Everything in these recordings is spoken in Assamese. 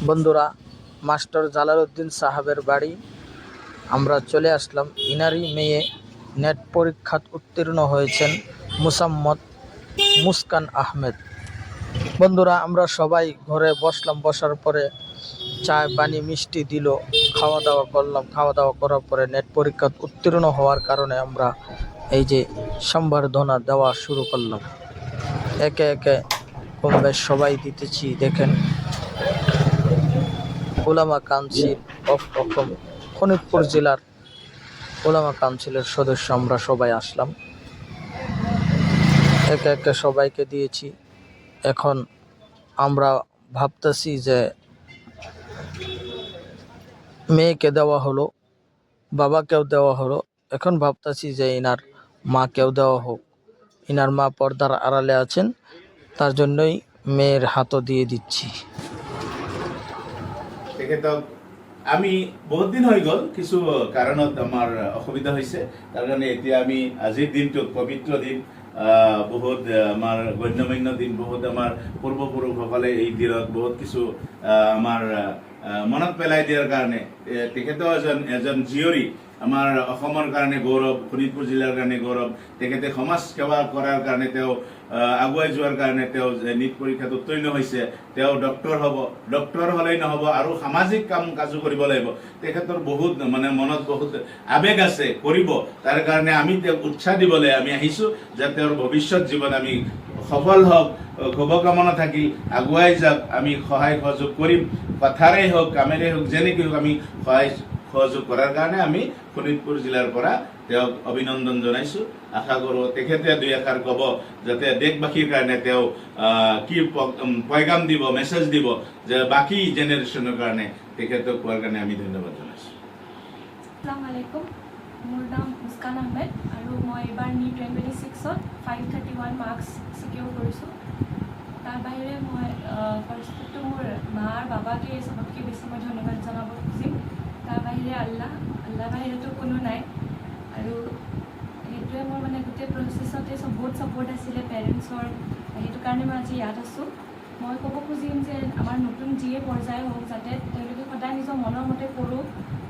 বন্ধুরা, মাস্টার জালালউদ্দিন সাহাবের বাড়ি আমরা চলে আসলাম। ইনারই মেয়ে নেট পরীক্ষাত উত্তীর্ণ হয়েছেন মুসাম্মদ মুস্কান আহমেদ। বন্ধুরা, আমরা সবাই ঘরে বসলাম। বসার পরে চায় পানি মিষ্টি দিল, খাওয়া দাওয়া করলাম। খাওয়া দাওয়া করার পরে নেট পরীক্ষাত উত্তীর্ণ হওয়ার কারণে আমরা এই যে সম্বর্ধনা দেওয়া শুরু করলাম। একে একে কম বেশ সবাই দিতেছি। দেখেন, উলামা কাউন্সিল অফ অসম ফরিদপুর জেলার উলামা কাউন্সিলের সদস্য আমরা সবাই আসলাম। একে একে সবাইকে দিয়েছি। এখন আমরা ভাবতেছি যে মেয়েকে দেওয়া হলো, বাবাকেও দেওয়া হলো, এখন ভাবতেছি যে ইনার মাকেও দেওয়া হোক। ইনার মা পর্দার আড়ালে আছেন, তার জন্যই মেয়ের হাতও দিয়ে দিচ্ছি। আমি বহুত দিন হৈ গ'ল, কিছু কাৰণত আমাৰ অসুবিধা হৈছে। তাৰ কাৰণে এতিয়া আমি আজিৰ দিনটোত পবিত্ৰ দিন, বহুত আমাৰ গণ্যমান্য দিন, বহুত আমাৰ পূৰ্বপুৰুষসকলে এই দিনত বহুত কিছু আমাৰ মনত পেলাই দিয়াৰ কাৰণে তেখেতেও এজন জীয়ৰী, আমাৰ অসমৰ কাৰণে গৌৰৱ, শোণিতপুৰ জিলাৰ কাৰণে গৌৰৱ। তেখেতে সমাজ সেৱা কৰাৰ কাৰণে তেওঁ আগুৱাই যোৱাৰ কাৰণে তেওঁ নিট পৰীক্ষাত উত্তীৰ্ণ হৈছে। তেওঁ ডক্টৰ হ'ব, ডক্টৰ হ'লেই নহ'ব, আৰু সামাজিক কাম কাজো কৰিব লাগিব। তেখেতৰ বহুত মনত বহুত আৱেগ আছে, কৰিব। তাৰ কাৰণে আমি তেওঁক উৎসাহ দিবলৈ আমি আহিছোঁ যে তেওঁৰ ভৱিষ্যত জীৱন আমি সফল হওক, শুভকামনা থাকিল, আগুৱাই যাওক। আমি সহায় সহযোগ কৰিম, কথাৰেই হওক কামেৰেই হওক, যেনেকৈ হওক আমি সহায় সহযোগ কৰাৰ কাৰণে আমি শোণিতপুৰ জিলাৰ পৰা তেওঁক অভিনন্দন জনাইছোঁ। আশা কৰোঁ তেখেতে দুই এষাৰ ক'ব, যাতে দেশবাসীৰ কাৰণে তেওঁ কি পয়গাম দিব, মেছেজ দিব, যে বাকী জেনেৰেশ্যনৰ কাৰণে তেখেতক কোৱাৰ কাৰণে আমি ধন্যবাদ জনাইছোঁ। আসসালামু আলাইকুম, মোৰ নাম মুস্কান আহমেদ আৰু মই এইবাৰ নিট 2026ত 531 মাৰ্কছ ছিকিউৰ কৰিছোঁ। তাৰ বাহিৰে মই ফাৰ্ষ্টটো মোৰ মা আৰু বাবাকে চবতকৈ বেছি মই ধন্যবাদ জনাব খুজিম। তাৰ বাহিৰে আল্লাহ বাহিৰেতো কোনো নাই। আৰু সেইটোৱে মোৰ গোটেই প্ৰচেছতে বহুত ছাপোৰ্ট আছিলে পেৰেণ্টছৰ, সেইটো কাৰণে মই আজি ইয়াত আছোঁ। মই ক'ব খুজিম যে আমাৰ নতুন যিয়ে পৰ্যায় হওক, যাতে তেওঁলোকে সদায় নিজৰ মনৰ মতে কৰোঁ।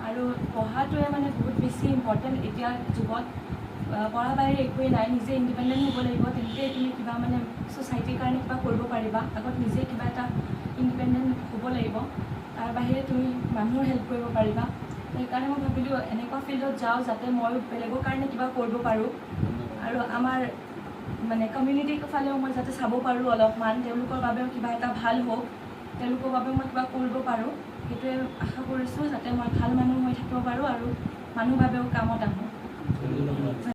আৰু পঢ়াটোৱে বহুত বেছি ইম্পৰ্টেণ্ট এতিয়া যুগত। পঢ়া বাহিৰে একোৱেই নাই, নিজে ইণ্ডিপেণ্ডেণ্ট হ'ব লাগিব, তেন্তে তুমি কিবা ছ'চাইটিৰ কাৰণে কিবা কৰিব পাৰিবা। আগত নিজে কিবা এটা ইণ্ডিপেণ্ডেণ্ট হ'ব লাগিব, তাৰ বাহিৰে তুমি মানুহৰ হেল্প কৰিব পাৰিবা। সেইকাৰণে মই ভাবিলোঁ এনেকুৱা ফিল্ডত যাওঁ যাতে মই বেলেগৰ কাৰণে কিবা কৰিব পাৰোঁ, আৰু আমাৰ কমিউনিটিৰ ফালেও মই যাতে চাব পাৰোঁ অলপমান, তেওঁলোকৰ বাবেও কিবা এটা ভাল হওক, তেওঁলোকৰ বাবেও মই কিবা কৰিব পাৰোঁ। সেইটোৱে আশা কৰিছোঁ, যাতে মই ভাল মানুহ হৈ থাকিব পাৰোঁ আৰু মানুহৰ বাবেও কামত আহোঁ।